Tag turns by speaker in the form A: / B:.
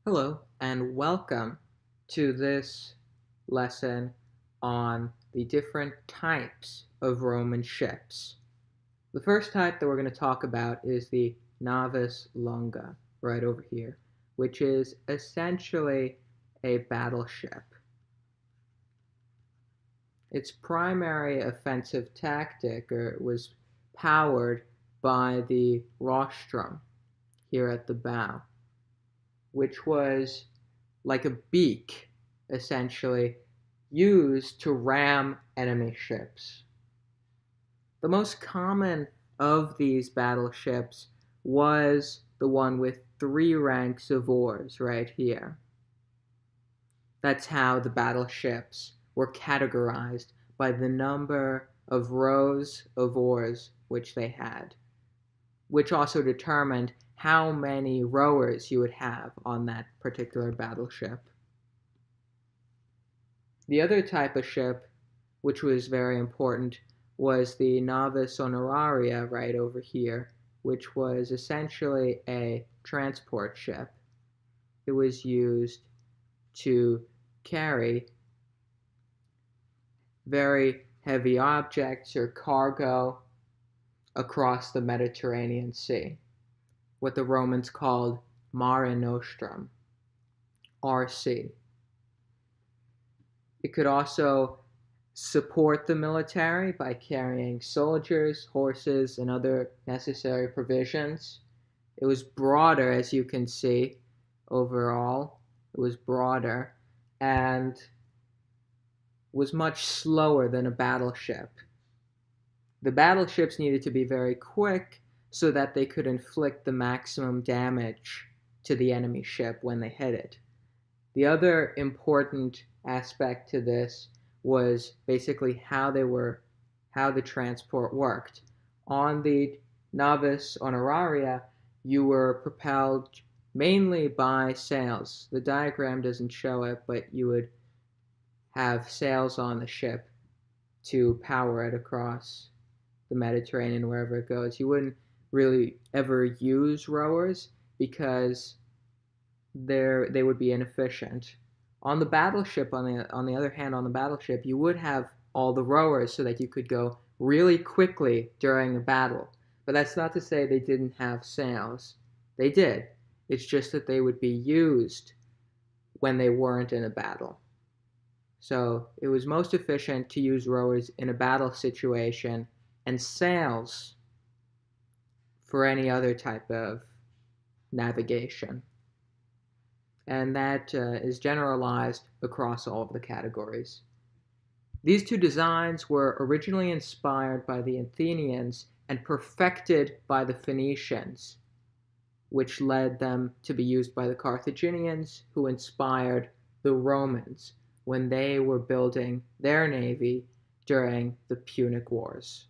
A: Hello, and welcome to this lesson on the different types of Roman ships. The first type that we're going to talk about is the navis longa, right over here, which is essentially a battleship. Its primary offensive tactic was powered by the rostrum here at the bow, which was like a beak, essentially, used to ram enemy ships. The most common of these battleships was the one with 3 ranks of oars right here. That's how the battleships were categorized, by the number of rows of oars which they had, which also determined how many rowers you would have on that particular battleship. The other type of ship, which was very important, was the navis honoraria right over here, which was essentially a transport ship. It was used to carry very heavy objects or cargo across the Mediterranean Sea, what the Romans called Mare Nostrum, RC. It could also support the military by carrying soldiers, horses, and other necessary provisions. It was broader, as you can see, overall. It was broader and was much slower than a battleship. The battleships needed to be very quick so that they could inflict the maximum damage to the enemy ship when they hit it. The other important aspect to this was basically how the transport worked. On the navis honoraria, you were propelled mainly by sails. The diagram doesn't show it, but you would have sails on the ship to power it across the Mediterranean wherever it goes. You wouldn't really ever use rowers because they would be inefficient. On the battleship, on the other hand, on the battleship, you would have all the rowers so that you could go really quickly during a battle. But that's not to say they didn't have sails. They did. It's just that they would be used when they weren't in a battle. So it was most efficient to use rowers in a battle situation and sails for any other type of navigation. And that is generalized across all of the categories. These two designs were originally inspired by the Athenians and perfected by the Phoenicians, which led them to be used by the Carthaginians, who inspired the Romans when they were building their navy during the Punic Wars.